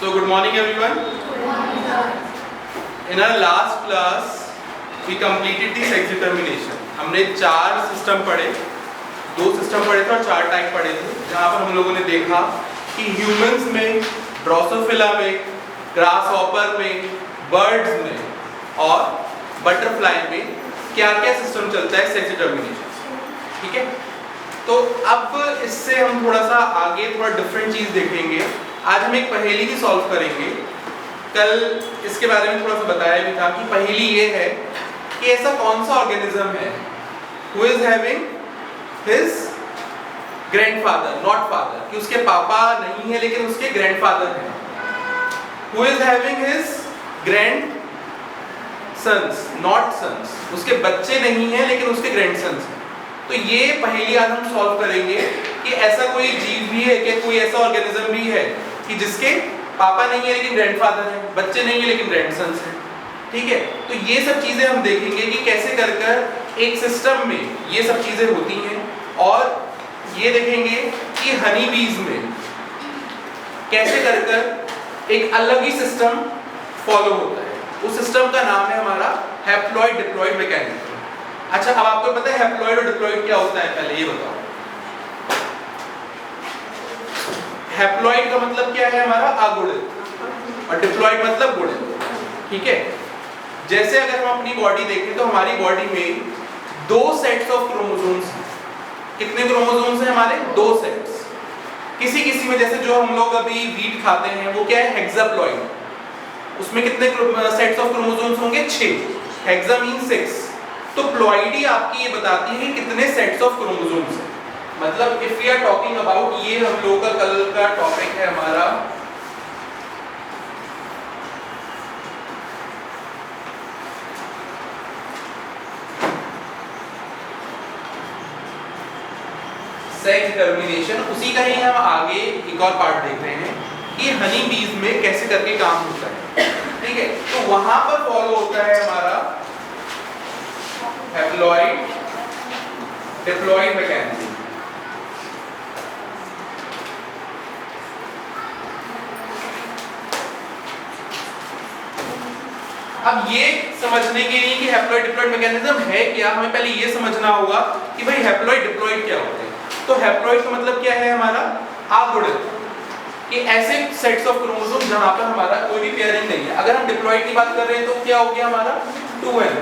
So good morning everyone. Good morning, sir. In our last class we completed the sex determination. हमने 4 system पढ़े, 2 system पढ़े थे और 4 type पढ़े थे, जहाँ पर हम लोगों ने देखा कि ह्यूमंस में, ड्रोसोफिला में, ग्रासहॉपर में, बर्ड्स में और बटरफ्लाई में क्या क्या सिस्टम चलता है सेक्स डिटर्मिनेशन। ठीक है, तो अब इससे हम थोड़ा सा आगे थोड़ा डिफरेंट चीज देखेंगे। आज हम एक पहेली भी सॉल्व करेंगे। कल इसके बारे में थोड़ा सा बताया भी था कि पहेली ये है कि ऐसा कौन सा ऑर्गेनिज्म है who is having his grandfather not father, कि उसके पापा नहीं है लेकिन उसके ग्रैंडफादर हैं, who is having his grandsons not sons, उसके बच्चे नहीं हैं लेकिन उसके ग्रैंडसन्स हैं। तो ये पहेली आज हम सॉल्व करेंगे कि ऐसा कोई जीव भी है, कि कोई ऐसा ऑर्गेनिज्म भी है कि जिसके पापा नहीं है लेकिन ग्रैंडफादर है, बच्चे नहीं है लेकिन ग्रैंडसन्स हैं। ठीक है, तो ये सब चीजें हम देखेंगे कि कैसे कर कर एक सिस्टम में ये सब चीजें होती हैं, और ये देखेंगे कि हनी बीज में कैसे कर कर एक अलग ही सिस्टम फॉलो होता है। उस सिस्टम का नाम है हमारा हैप्लॉइड डिप्लॉइड मैकेनिज्म। अच्छा, अब आपको पता है हैप्लॉइड और डिप्लॉइड क्या होता है, पहले ये बताओ। हैप्लॉइड का मतलब क्या है हमारा अगुणित, और डिप्लॉइड मतलब गुणित। ठीक है, जैसे अगर हम अपनी बॉडी देखें तो हमारी बॉडी में 2 सेट्स ऑफ क्रोमोसोम्स हैं। कितने क्रोमोसोम्स हैं हमारे? 2 सेट्स। किसी किसी में, जैसे जो हम लोग अभी वीट खाते हैं वो क्या है, हेक्साप्लॉइड, उसमें कितने सेट्स ऑफ क्रोमोसोम्स होंगे? 6। Hexa mean 6। तो प्लॉइडी आपकी ये बताती है कि कितने सेट्स ऑफ क्रोमोसोम्स हैं। मतलब if we are talking about, ये हम लोग का कल का टॉपिक है हमारा सेक्स डिटर्मिनेशन। उसी का ही हम आगे एक और पार्ट देख रहे हैं कि हनी बीज में कैसे करके काम होता है। ठीक है, तो वहां पर फॉलो होता है हमारा हैप्लॉइड डिप्लॉइड मैकेनिज्म। अब ये समझने के लिए कि हैप्लॉइड डिप्लॉइड मैकेनिज्म है क्या, हमें पहले ये समझना होगा कि भाई हैप्लॉइड डिप्लॉइड क्या होते हैं। तो हैप्लॉइड का मतलब क्या है हमारा अगुणित, कि ऐसे सेट्स ऑफ क्रोमोसोम जहां पर हमारा कोई भी पेयरिंग नहीं है। अगर हम डिप्लॉइड की बात कर रहे हैं तो क्या हो गया हमारा 2n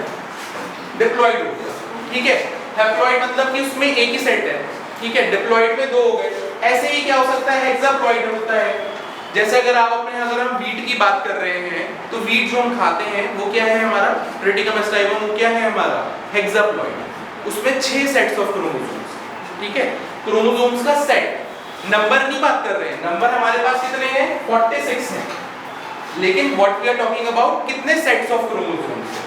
डिप्लॉइड हो गया। ठीक है, हैप्लॉइड मतलब कि उसमें एक ही सेट है। ठीक है, डिप्लॉइड में 2 हो गए। ऐसे ही क्या हो सकता है, हेक्साप्लॉइड होता है। जैसे अगर हम वीट की बात कर रहे हैं तो वीट जो हम खाते हैं वो क्या है हमारा ट्रिटिकम स्टाइलम, वो क्या है हमारा हेक्साप्लॉइड। उसमें 6 सेट्स ऑफ क्रोमोसोम्स। ठीक है, क्रोमोसोम्स का सेट, नंबर नहीं बात कर रहे हैं। नंबर हमारे पास कितने हैं? 46 हैं। लेकिन what we are talking about, कितने सेट्स ऑफ क्रोमोसोम्स?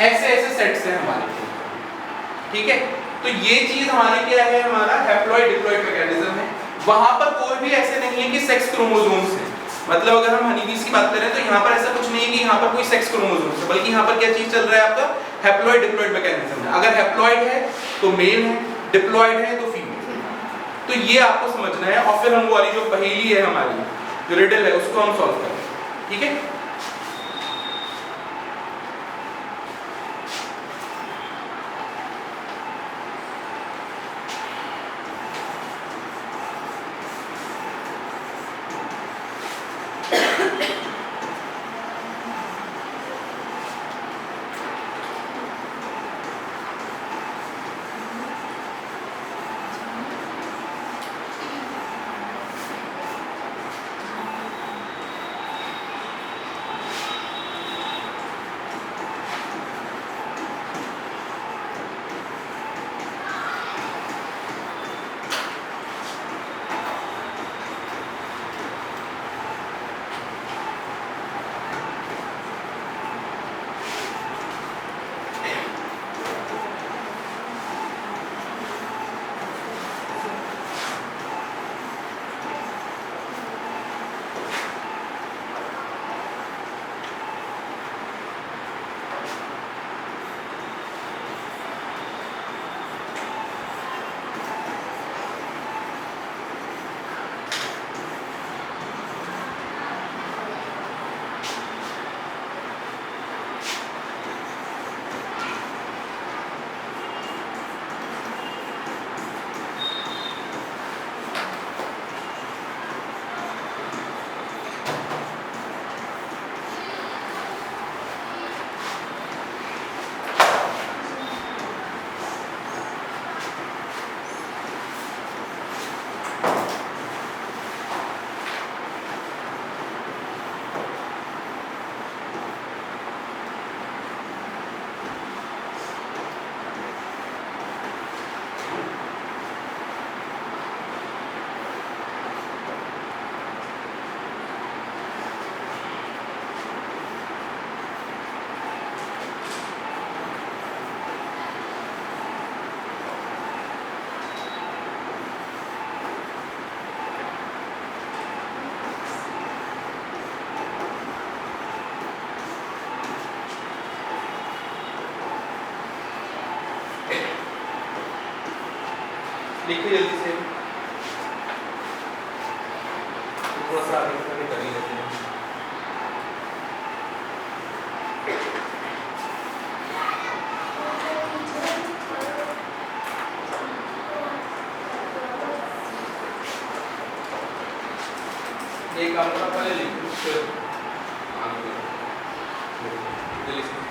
ऐसे ऐसे सेट्स हैं हमारे। ठीक है, तो ये चीज हमारी क्या है, हमारा हैप्लॉइड डिप्लॉइड मैकेनिज्म है। वहां पर कोई भी ऐसे नहीं है कि सेक्स क्रोमोसोम्स है। मतलब अगर हम हनीबीज की बात करें तो यहाँ पर ऐसा कुछ नहीं है कि यहाँ पर कोई सेक्स क्रोमोसोम्स है, बल्कि यहाँ पर क्या चीज चल रहा है आपका, हैप्लॉइड डिप्लॉइड मैकेनिज्म है। अगर हैप्लॉइड है तो मेल है, डिप्लॉइड है तो फीमेल। तो ये आपको समझना है, और फिर हम वाली जो पहेली है हमारी, जो रिडल है, उसको हम सॉल्व करेंगे। ठीक है, लिखिए जल्दी से, थोड़ा सा आगे कर ही लेते हैं। एक काम करो, पहले लिखो फिर आगे जल्दी से।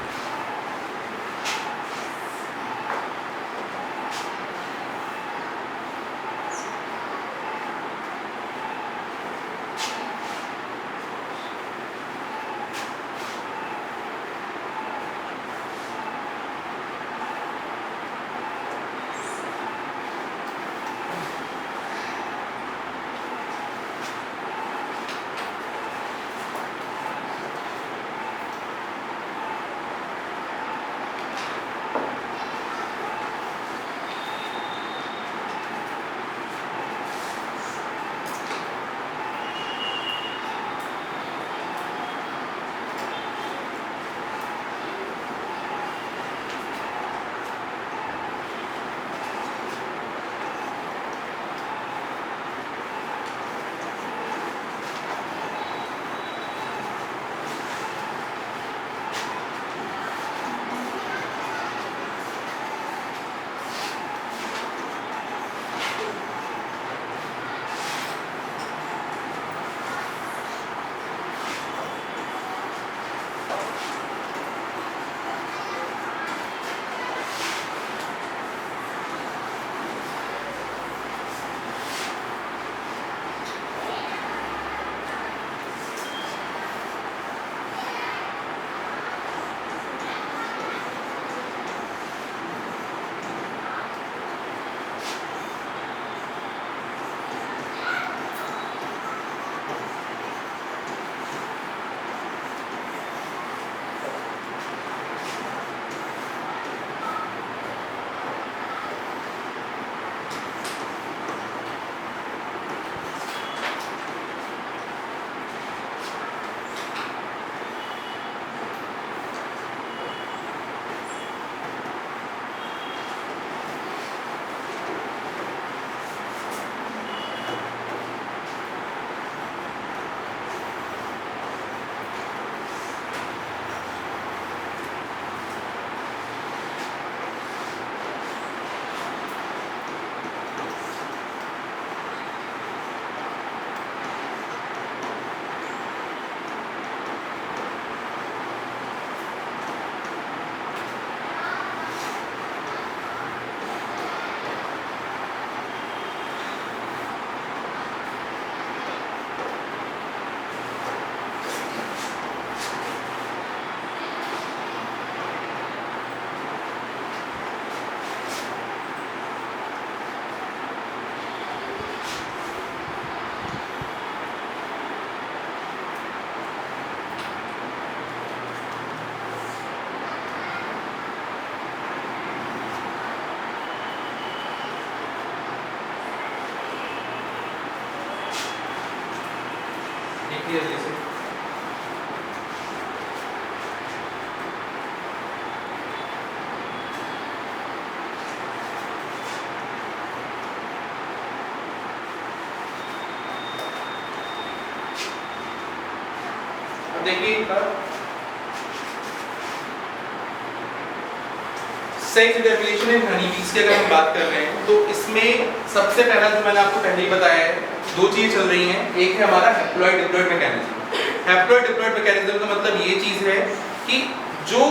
देखिए जैसे अब देखिए सेक्स डिटरमिनेशन इन हनी बीज की अगर हम बात कर रहे हैं तो इसमें सबसे पहला जो मैंने आपको पहले ही बताया है, दो चीज चल रही हैं। एक है हमारा haploid diploid mechanism. Haploid diploid mechanism का मतलब ये चीज है कि जो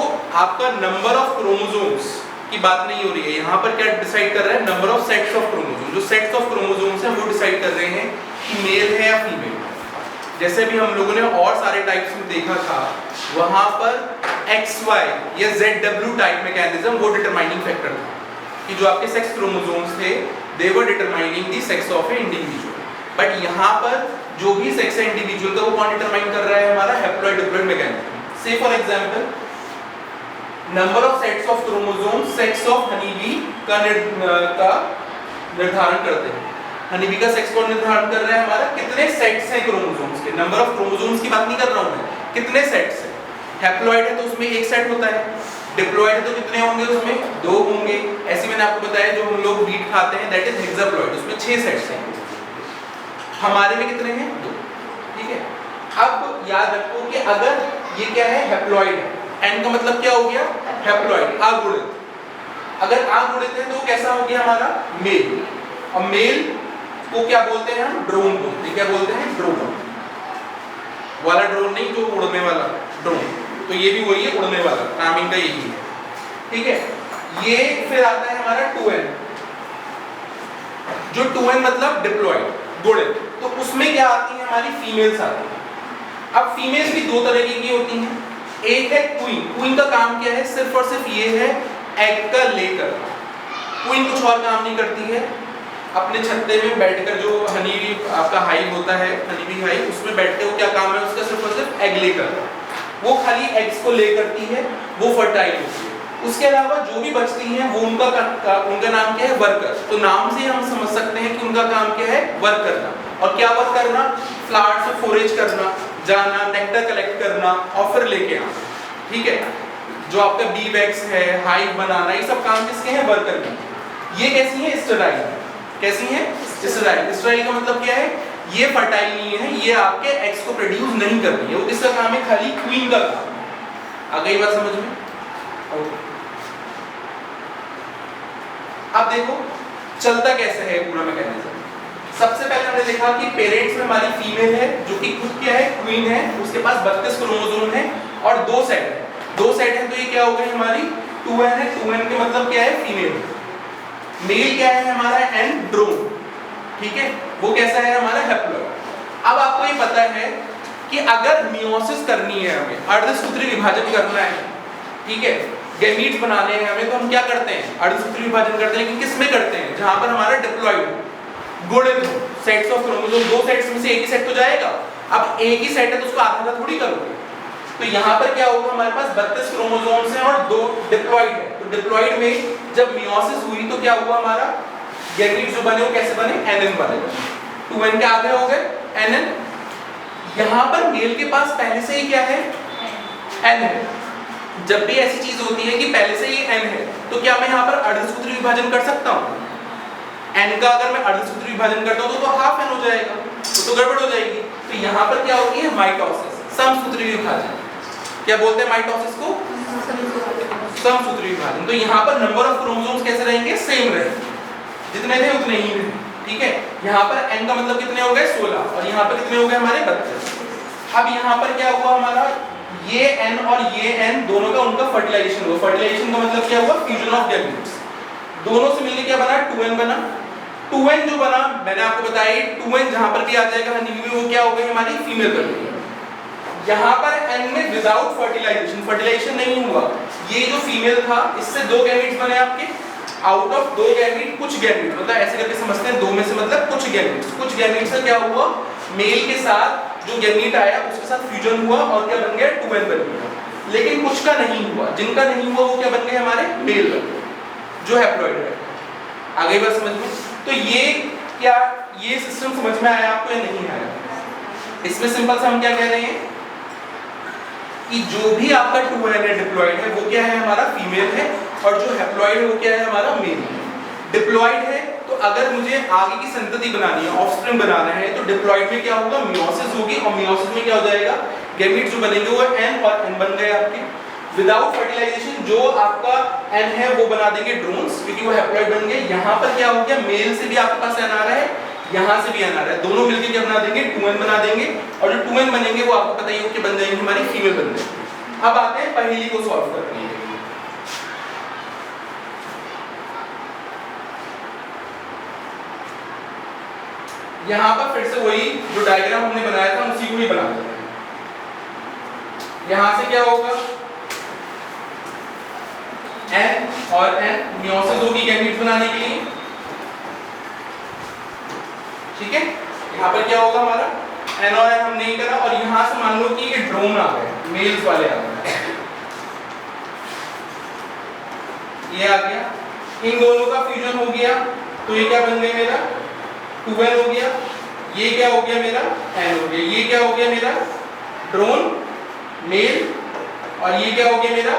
आपका नंबर ऑफ क्रोमोसोम्स की बात नहीं हो रही है, यहाँ पर क्या डिसाइड कर रहा है, number of sets of chromosome. जो सेट्स ऑफ क्रोमोसोम्स हैं वो डिसाइड कर रहे हैं कि मेल है या फीमेल। जैसे भी हम लोगों ने और सारे टाइप्स में देखा था, वहां पर XY या ZW टाइप मैकेनिज्म वो डिटरमाइनिंग फैक्टर था कि जो आपके सेक्स क्रोमोसोम्स थे they were determining the sex of a individual. But यहाँ पर जो भी सेक्स है इंडिविजुअल का वो कौन डिटरमाइन कर रहा है, हमारा हैप्लॉइड डिप्लॉइड मैकेनिज्म। से for example number of sets of chromosomes sex of honey bee का निर्धारण करते हैं। हनी बी का सेक्स कौन निर्धारण कर रहा है, हमारा कितने सेट्स हैं क्रोमोसोम्स के। नंबर ऑफ क्रोमोसोम्स की बात नहीं कर रहा हूं मैं, कितने सेट्स हैं। हैप्लॉइड है तो उसमें एक सेट होता है, डिप्लॉयड है तो कितने होंगे उसमें? 2 होंगे। ऐसे मैंने आपको बताया जो हम लोग वीट खाते हैं दैट इज हेक्साप्लॉयड, उसमें 6 सेट्स हैं। हमारे में कितने हैं? 2। ठीक है, अब याद रखो कि अगर ये क्या है? हैप्लॉयड है। एन का मतलब क्या हो गया? हैप्लॉयड, अगुणित। अगर अगुणित है तो कैसा हो गया हमारा? मेल। और मेल को क्या बोलते हैं हम? ड्रोन बोलते हैं। क्या बोलते हैं? ड्रोन वाला ड्रोन नहीं, जो उड़ने वाला ड्रोन। तो ये भी वही है, उड़ने वाला, नाम इनका यही है। ठीक है, ये फिर आता है हमारा 2n, जो 2n मतलब डिप्लॉयड, गुणित। तो उसमें क्या आती है? हमारी फीमेल्स आती है। अब फीमेल्स भी 2 तरह की होती हैं। एक है क्वीन। क्वीन का काम क्या है? सिर्फ और सिर्फ ये है एग का लेकर। क्वीन कुछ और काम नहीं करती है। अपने छत्ते में बैठकर जो हनी आपका हाइव होता है, हनी बी हाइव, उसमें बैठते हो, क्या काम है उसका? सिर्फ और सिर्फ एग लेकर। वो खाली एग्स को ले करती है, वो फर्टाइल होती है। उसके अलावा जो भी बचती हैं वो उनका नाम क्या है? वर्कर। तो नाम से हम समझ सकते हैं कि उनका काम क्या है? वर्क करना। और क्या वर्क करना? फ्लावर्स से फोरेज करना, जाना, नेक्टर कलेक्ट करना और फिर लेके आना। ठीक है, जो आपका बी वैक्स है, हाइव बनाना, ये सब काम किसके हैं? वर्कर के। ये कैसी है? स्टेराइल। कैसी है? स्टेराइल। स्टेराइल का मतलब क्या है? ये फर्टाइल नहीं है, ये आपके एग्स को प्रोड्यूस नहीं कर रही है। वो किसका काम है? खाली क्वीन का काम। आ गई बात समझ में? ओके, अब देखो चलता कैसे है पूरा मैकेनिज्म। सबसे पहले हमने देखा कि पेरेंट्स में हमारी फीमेल है जो कि खुद क्या है? क्वीन है। उसके पास 32 क्रोमोसोम है और 2 सेट है। 2 सेट है तो ये क्या हो गई हमारी? 2n है। 2n के मतलब क्या है? फीमेल। मेल क्या है हमारा? n, drone. ठीक है, वो कैसा है हमारा? हैप्लॉयड। अब आपको ये पता है कि अगर मियोसिस करनी है, हमें अर्धसूत्री विभाजन करना है, ठीक है, गैमीट्स बनाने हैं हमें, तो हम क्या करते हैं? अर्धसूत्री विभाजन करते हैं। किस में करते हैं? जहां पर हमारा डिप्लॉयड हो, गुणित हो, सेट्स ऑफ क्रोमोसोम। 2 सेट्स में से एक ही सेट तो जाएगा। अब एक ही सेट है तो उसको आधा थोड़ी करोगे। तो यहाँ पर क्या होगा? हमारे पास 32 क्रोमोसोम्स हैं और 2 डिप्लॉयड है। तो डिप्लॉयड में जब मियोसिस हुई तो क्या हुआ हमारा? गैमीट्स जो बने वो कैसे बने? nn बने। 2n के आधे हो गए nn। यहाँ पर मेल के पास पहले से ही क्या है? n है। जब भी ऐसी चीज होती है कि पहले से ही n है, तो क्या मैं यहाँ पर अर्धसूत्री विभाजन कर सकता हूँ? n का अगर मैं अर्धसूत्री विभाजन करता हूँ तो हाफ n हो जाएगा, तो गड़बड़ हो जाएगी। तो यहाँ पर क्या होती है? माइटोसिस, समसूत्री विभाजन। क्या बोलते हैं माइटोसिस को? समसूत्री विभाजन। तो यहाँ पर नंबर ऑफ क्रोमोसोम्स कैसे रहेंगे? सेम रहेंगे, जितने थे उतने ही रहे। ठीक है, यहाँ पर n का मतलब कितने हो गए? 16 और यहाँ पर कितने हो गए हमारे? 32। अब यहाँ पर क्या हुआ हमारा? ये n और ये n दोनों का उनका फर्टिलाइजेशन हुआ। फर्टिलाइजेशन का मतलब क्या हुआ? Fusion of gametes. दोनों से मिलकर क्या बना? 2n बना। 2n जो बना मैंने आपको बताया, 2n जहां पर भी आ जाएगा हनी में, वो क्या हो गई हमारी? फीमेल बन गई। यहाँ पर n में विदाउट फर्टिलाइजेशन, फर्टिलाइजेशन नहीं हुआ, ये जो फीमेल था इससे 2 गैमीट्स बने आपके। आउट ऑफ 2 गैमीट कुछ गैमीट, मतलब ऐसे करके समझते हैं, 2 में से मतलब कुछ गैमीट्स। कुछ गैमीट से क्या हुआ? मेल के साथ जो गैमीट आया उसके साथ फ्यूजन हुआ और क्या बन गया? 2n बन गया। लेकिन कुछ का नहीं हुआ, जिनका नहीं हुआ वो क्या बन गए हमारे? मेल बन गए, जो हैप्लॉइड है। आगे बात समझ में? तो ये क्या, ये सिस्टम समझ में आया आपको या नहीं आया? इसमें सिंपल सा हम क्या कह रहे हैं कि जो भी आपका 2n है डिप्लॉयड है वो क्या है? हमारा फीमेल है, और जो हैप्लॉइड है वो क्या है? हमारा मेल है। डिप्लॉयड है तो अगर मुझे आगे की संतति बनानी है, ऑफस्प्रिंग बनाना है, तो डिप्लॉयड में क्या होगा? मियोसिस होगी, और मियोसिस में क्या हो जाएगा? गैमीट्स जो बनेंगे वो n और n बन गए आपके। विदाउट फर्टिलाइजेशन जो आपका n है वो बना देंगे ड्रोन्स, क्योंकि वो हैप्लॉइड बन गए। यहाँ पर क्या हो गया? मेल से भी आपके पास n आ रहा है, यहाँ से भी n आ रहा है, दोनों मिलकर क्या बना देंगे? 2n बना देंगे। और जो 2n बनेंगे वो आपको पता ही है कि बन जाएंगे हमारी फीमेल बन जाएंगे। अब आते हैं पहेली को सॉल्व करने के लिए। यहाँ पर फिर से वही जो डायग्राम हमने बनाया था उसी को ही बना देते हैं। यहाँ से क्या होगा? n और n मियोसिस होगी गैमीट्स बनाने के लिए। ठीक है, यहाँ पर क्या होगा हमारा? n और n हम नहीं करा, और यहाँ से मान लो कि ये ड्रोन आ गए, मेल्स वाले आ गए, ये आ गया, इन दोनों का फ्यूजन हो गया, तो ये क्या बन गया मेरा? 2n हो गया। ये क्या हो गया मेरा? n हो गया। ये क्या हो गया मेरा? ड्रोन, मेल, और ये क्या हो गया मेरा?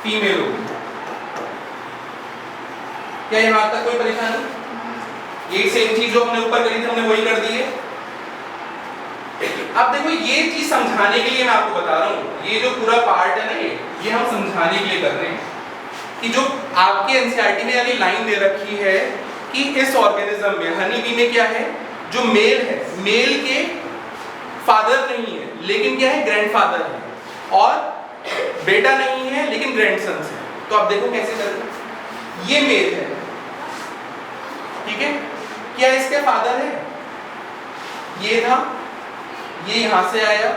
फीमेल होगी। क्या यहाँ तक कोई परेशानी? ये सेम चीज जो हमने ऊपर करी थी हमने वही कर दी है। अब देखो ये चीज समझाने के लिए मैं आपको बता रहा हूँ, ये जो पूरा पार्ट है ना ये हम समझाने के लिए कर रहे हैं कि जो आपके एनसीईआरटी में वाली लाइन दे रखी है कि इस ऑर्गेनिज्म में हनी बी में क्या है, जो मेल है मेल के फादर नहीं है लेकिन क्या है ग्रैंडफादर है, और बेटा नहीं है लेकिन ग्रैंडसन है। तो आप देखो कैसे करें। ये मेल है, ठीक है, क्या इसके फादर है? ये था, ये यहां से आया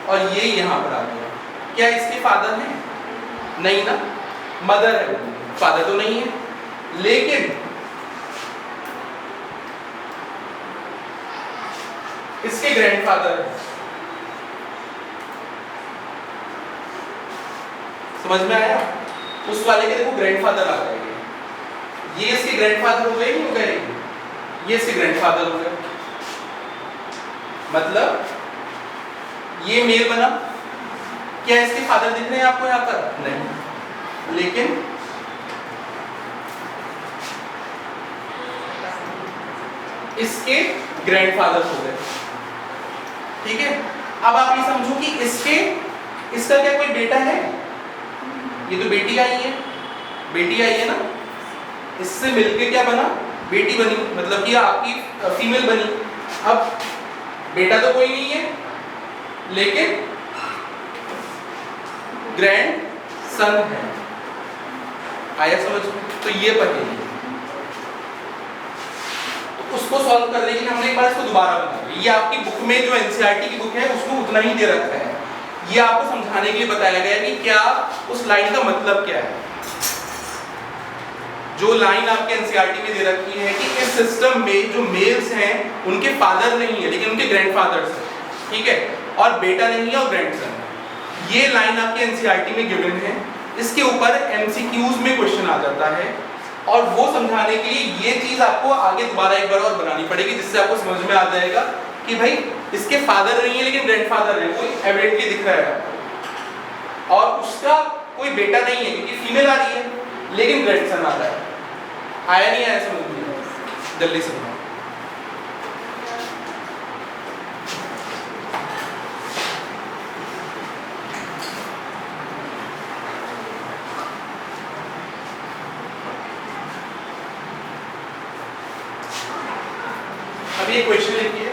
और ये यहां पर आ गया। क्या इसके फादर है? नहीं ना, मदर है, फादर तो नहीं है। लेकिन इसके ग्रैंडफादर है। समझ में आया? उस वाले के देखो ग्रैंडफादर आ गए, ये इसके ग्रैंडफादर हो गए, नहीं हो गए, ये इसके ग्रैंडफादर हो गए। मतलब ये मेल बना, क्या इसके फादर दिख रहे हैं आपको यहां पर? नहीं, लेकिन इसके ग्रैंडफादर हो गए, ठीक है। अब आप ये समझो कि इसका क्या कोई बेटा है? ये तो बेटी आई है, बेटी आई है ना, इससे मिलके क्या बना? बेटी बनी, मतलब कि आपकी फीमेल बनी। अब बेटा तो कोई नहीं है लेकिन ग्रैंड सन है। आया समझ में? तो ये पहेली है। तो उसको सॉल्व करने के लिए हमने एक बार इसको दोबारा बना लिया। ये आपकी बुक में जो एनसीईआरटी की बुक है उसमें उतना ही दे रखा है। ये आपको समझाने के लिए बताया गया कि क्या उस लाइन का मतलब क्या है। जो लाइन आपके एनसीईआरटी में दे रखी है कि इस सिस्टम में जो मेल्स हैं उनके फादर नहीं है लेकिन उनके ग्रैंडफादर्स हैं, ठीक है, और बेटा नहीं है और ग्रैंडसन है। ये लाइन आपके एनसीईआरटी में गिवन है। इसके ऊपर एमसीक्यूज में क्वेश्चन आ जाता है और वो समझाने के लिए ये चीज आपको आगे दोबारा एक बार और बनानी पड़ेगी, जिससे आपको समझ में आ जाएगा कि भाई इसके फादर नहीं है लेकिन ग्रैंडफादर है, कोई एविडेंटली दिख रहा है, और उसका कोई बेटा नहीं है क्योंकि फीमेल आ रही है लेकिन ग्रैंडसन आ रहा है। आया नहीं आया समझ में? जल्दी समझो। अब ये क्वेश्चन लिखिए।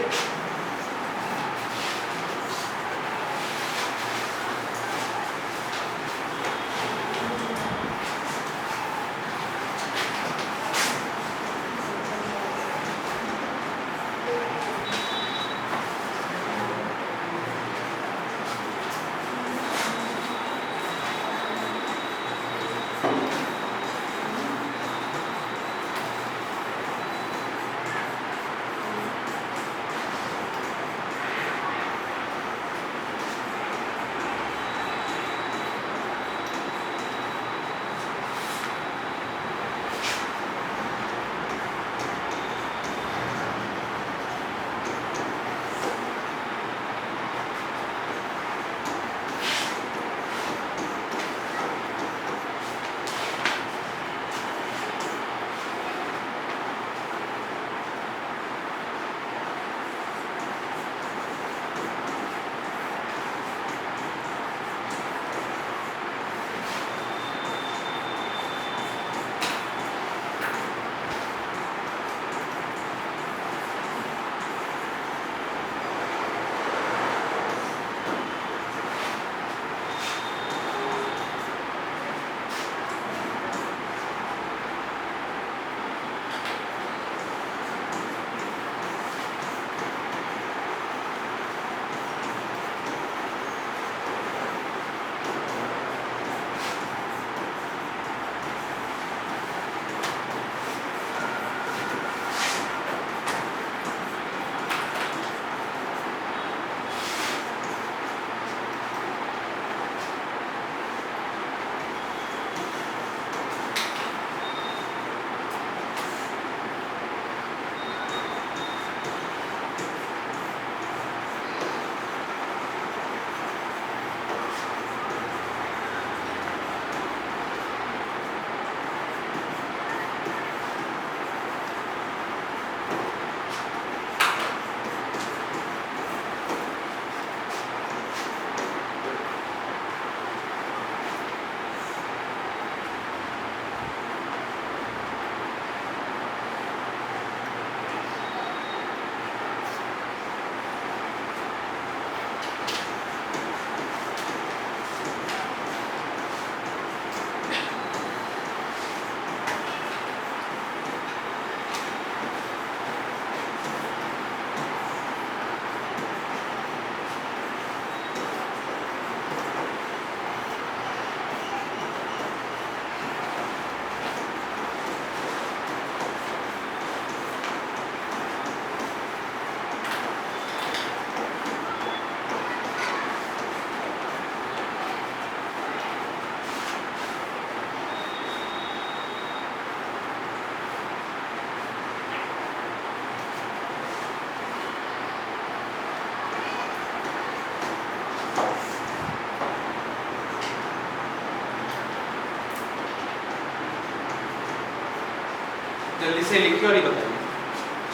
जल्दी से लिखिए और ये बताइए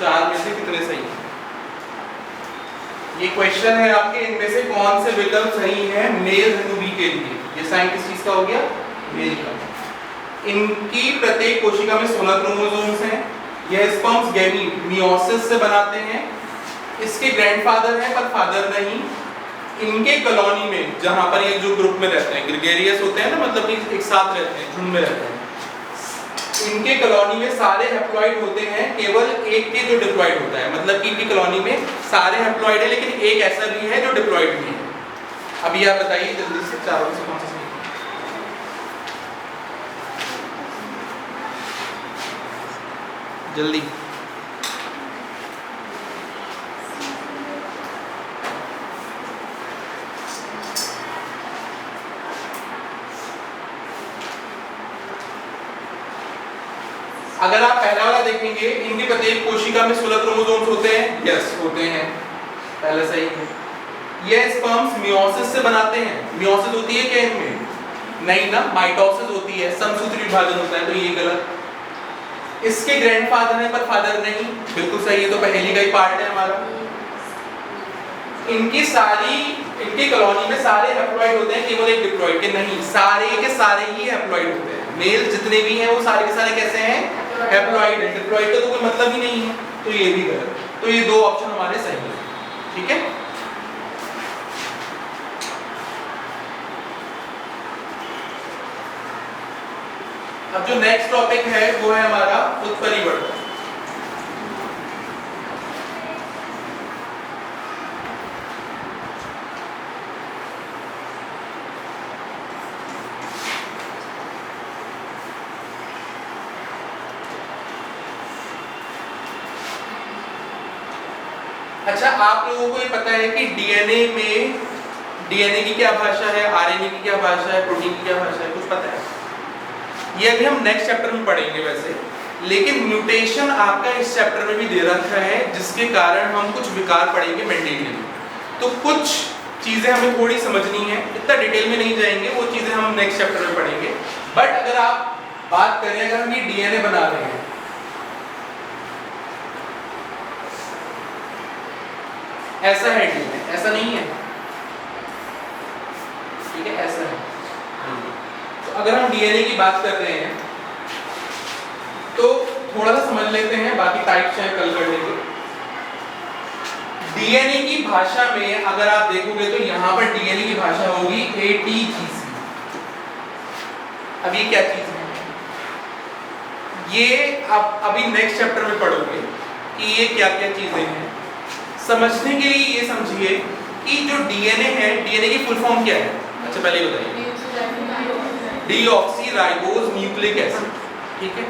4 में से कितने सही हैं। ये क्वेश्चन है आपके, इनमें से कौन से विकल्प सही हैं मेल धनु बी के लिए। ये साइन किस चीज का हो गया, मेल का। इनकी प्रत्येक कोशिका में 16 क्रोमोसोम्स हैं। यह स्पर्म्स गैमीट मियोसिस से बनाते हैं। इसके ग्रैंडफादर हैं पर फादर नहीं। इनके कॉलोनी में जहां पर ये जो ग्रुप में रहते हैं, ग्रेगेरियस होते हैं ना, मतलब कि एक साथ रहते हैं, झुंड में रहते हैं, इनके कॉलोनी में सारे हैप्लॉइड होते हैं, केवल एक के जो डिप्लॉइड होता है, मतलब कि इनकी कॉलोनी में सारे हैप्लॉइड है लेकिन एक ऐसा भी है जो डिप्लॉइड भी है। अभी आप बताइए जल्दी से चारों में से कौन सा सही है। जल्दी। अगर आप पहला वाला देखेंगे, इनकी प्रत्येक कोशिका में 16 क्रोमोसोम्स होते हैं। यस, होते हैं, पहला सही है। ये स्पर्म्स मियोसिस से बनाते हैं। मियोसिस होती है क्या इनमें? नहीं ना, माइटोसिस होती है, समसूत्री विभाजन होता है, तो ये गलत। इसके ग्रैंडफादर है पर फादर नहीं, बिल्कुल सही है, तो पहली का ही पार्ट है हमारा। इनकी कॉलोनी में सारे हैप्लॉइड होते हैं, केवल एक डिप्लॉइड के नहीं, सारे के सारे ही हैप्लॉइड होते हैं। मेल जितने भी हैं वो सारे के सारे कैसे हैं? हैप्लॉइड है। डिप्लॉइड का तो कोई मतलब ही नहीं है, तो ये भी गलत। तो ये दो ऑप्शन हमारे सही है, ठीक है। अब जो नेक्स्ट टॉपिक है वो है हमारा उत्परिवर्तन। अच्छा, आप लोगों को ये पता है कि डीएनए की क्या भाषा है, आरएनए की क्या भाषा है, प्रोटीन की क्या भाषा है, कुछ पता है? ये अभी हम नेक्स्ट चैप्टर में पढ़ेंगे वैसे, लेकिन म्यूटेशन आपका इस चैप्टर में भी दे रखा है, जिसके कारण हम कुछ विकार पढ़ेंगे मेंडेलियन। तो कुछ चीजें हमें थोड़ी समझनी है, इतना डिटेल में नहीं जाएंगे, वो चीजें हम नेक्स्ट चैप्टर में पढ़ेंगे। बट अगर आप बात करें, अगर हम ये डीएनए बना रहे हैं, ऐसा है डीएनए, ऐसा नहीं है, ठीक है, ऐसा है। तो अगर हम डीएनए की बात कर रहे हैं तो थोड़ा सा समझ लेते हैं, बाकी टाइप्स हैं कल कर लेंगे। डीएनए की भाषा में अगर आप देखोगे तो यहां पर डीएनए की भाषा होगी एटीजीसी। अब ये क्या चीज है? ये आप अभी नेक्स्ट चैप्टर में पढ़ोगे कि ये क्या क्या चीजें हैं। समझने के लिए ये समझिए कि जो डीएनए है, डीएनए की फुल फॉर्म क्या है? अच्छा पहले ही बताइए। डीऑक्सीराइबोज न्यूक्लिक एसिड, ठीक है।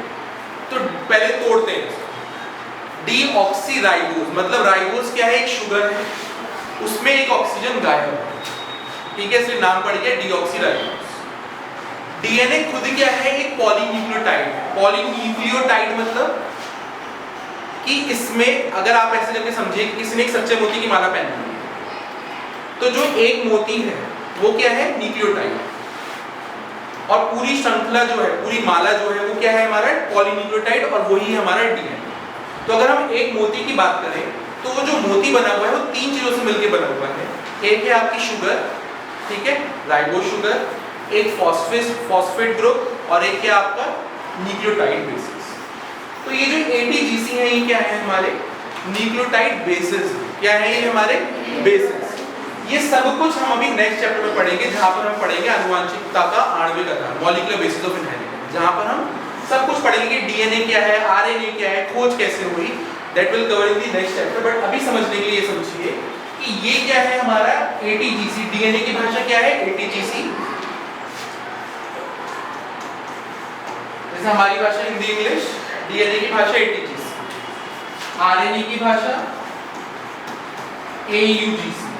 तो पहले तोड़ते हैं। डीऑक्सीराइबोज मतलब राइबोज क्या है? एक शुगर है, उसमें एक ऑक्सीजन गायब है, ठीक है, इसलिए नाम पड़ गया डीऑक्सीराइबोज। डीएनए खुद क्या है? एक पॉलीन्यूक्लियोटाइड। पॉलीन्यूक्लियोटाइड मतलब कि इसमें अगर आप ऐसे करके समझिए कि किसी ने एक सच्चे मोती की माला पहनी है, तो जो एक मोती है वो क्या है? न्यूक्लियोटाइड, और पूरी श्रृंखला जो है, पूरी माला जो है वो क्या है? हमारा पॉलीन्यूक्लियोटाइड, और वही हमारा डीएनए। तो अगर हम एक मोती की बात करें तो वो जो मोती बना हुआ है वो 3 चीजों से मिलकर बना हुआ है। एक है आपकी शुगर, ठीक है, राइबोज शुगर, एक फॉस्फेट ग्रुप, और एक क्या आपका न्यूक्लियोटाइड बेसिस। तो ये जो एटीजीसी है, ये क्या है? हमारे न्यूक्लियोटाइड बेसिस। क्या है ये? हमारे बेसिस। ये सब कुछ हम अभी नेक्स्ट चैप्टर में पढ़ेंगे, जहां पर हम पढ़ेंगे आनुवांशिकता का आणविक आधार, मॉलिक्यूलर बेसिस ऑफ इनहेरिटेंस, जहां पर हम सब कुछ पढ़ेंगे। डीएनए क्या है, आरएनए क्या है, खोज कैसे हुई, that will cover in the next chapter. But अभी समझने के लिए ये समझिए कि ये क्या है? हमारा एटीजीसी। डीएनए की भाषा क्या है? एटीजीसी। जैसे हमारी भाषा हिंदी इंग्लिश, डीएनए की भाषा एटीजीसी, आरएनए की भाषा एयूजीसी,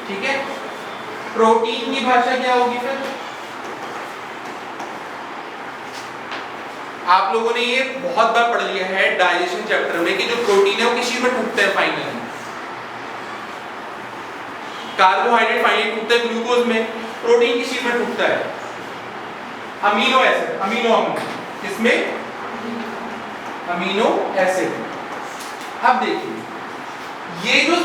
ठीक है। प्रोटीन की भाषा क्या होगी फिर? आप लोगों ने ये बहुत बार पढ़ लिया है डाइजेशन चैप्टर में कि जो प्रोटीन है वो किस चीज में टूटता है? फाइनली कार्बोहाइड्रेट फाइनली टूटता है ग्लूकोज में। प्रोटीन किस चीज में टूटता है? अमीनो एसिड, अमीनो अम्ल। किसमें? Amino acid. अब देखिए ये जो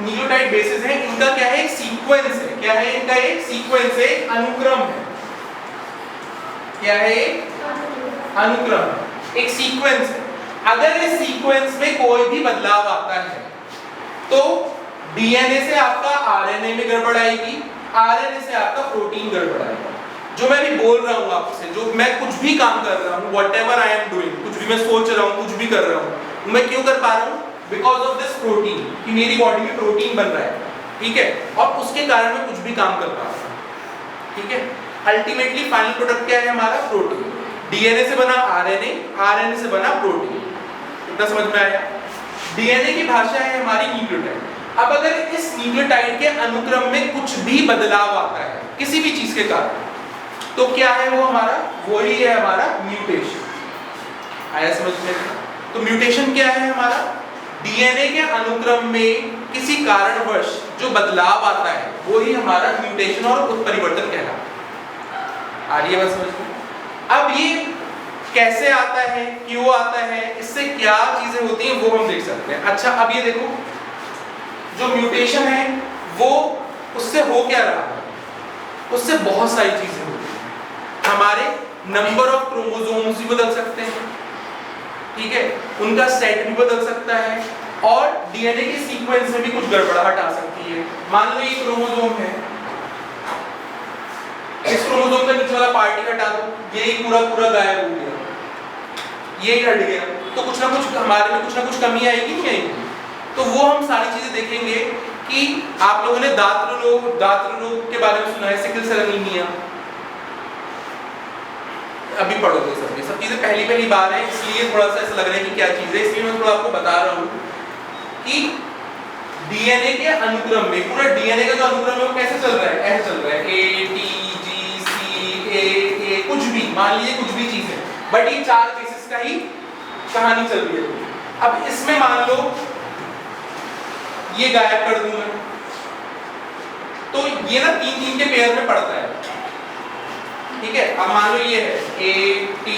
न्यूक्लियोटाइड बेसिस हैं इनका क्या है, एक सीक्वेंस है। क्या है इनका, एक सीक्वेंस है, एक अनुक्रम है। क्या है, एक अनुक्रम है, एक सीक्वेंस है। अगर इस सीक्वेंस में कोई भी बदलाव आता है तो डीएनए से आपका आरएनए में गड़बड़ आएगी, आरएनए से आपका प्रोटीन गड़बड़ आएगा। जो मैं भी बोल रहा हूँ आपसे, जो मैं कुछ भी काम कर रहा हूँ, व्हाटएवर आई एम डूइंग, कुछ भी मैं सोच रहा हूँ, कुछ भी कर रहा हूँ, मैं क्यों कर पा रहा हूँ? बिकॉज ऑफ दिस प्रोटीन, कि मेरी बॉडी में प्रोटीन बन रहा है, ठीक है, और उसके कारण मैं कुछ भी काम कर पा रहा हूँ, ठीक है। अल्टीमेटली फाइनल प्रोडक्ट क्या है हमारा, प्रोटीन। डीएनए से बना आरएनए, आरएनए से बना प्रोटीन। इतना समझ में आया? डीएनए की भाषा है हमारी न्यूक्लियोटाइड। अब अगर इस न्यूक्लियोटाइड के अनुक्रम में कुछ भी बदलाव आता है किसी भी चीज के कारण, तो क्या है वो हमारा, वही है हमारा म्यूटेशन। आया समझ में? तो म्यूटेशन क्या है हमारा, डीएनए के अनुक्रम में किसी कारणवश जो बदलाव आता है वही हमारा म्यूटेशन और उत्परिवर्तन कहलाता है। आ रही है बात समझ में? अब ये कैसे आता है, क्यों आता है, इससे क्या चीजें होती हैं वो हम देख सकते हैं। अच्छा अब ये देखो, जो म्यूटेशन है वो उससे हो क्या रहा है, उससे बहुत सारी चीजें होती हैं। हमारे नंबर ऑफ क्रोमोसोम्स भी बदल सकते हैं, ठीक है, उनका सेट भी बदल सकता है, और डीएनए की सीक्वेंस में भी कुछ गड़बड़ाहट आ सकती है। मान लो ये क्रोमोसोम है, इस क्रोमोसोम का नीचे वाला पार्ट ही हटा दो, यही पूरा पूरा गायब हो गया, यही हट गया, तो कुछ ना कुछ हमारे में कुछ ना कुछ कमी आएगी, नहीं आएगी? तो वो हम सारी चीजें देखेंगे कि आप लोगों ने दात्र रोग के बारे में सुना है, सिकल सेल एनीमिया, अभी पढ़ोगे सब, ये सब चीजें पहली बार है, इसलिए थोड़ा सा ऐसा लग रहा है कि क्या चीज है, इसलिए मैं थोड़ा आपको बता रहा हूँ कि डीएनए के अनुक्रम में, पूरा डीएनए का जो अनुक्रम है वो कैसे चल रहा है, ऐसे चल रहा है, ए टी जी सी ए, कुछ भी मान लीजिए, कुछ भी चीज है, बट ये 4 बेसिस का ही कहानी चल रही है। अब इसमें मान लो ये गायब कर दूं मैं, तो ये ना 3 के पेयर में पड़ता है, ठीक है। अब मान लो ये है ए टी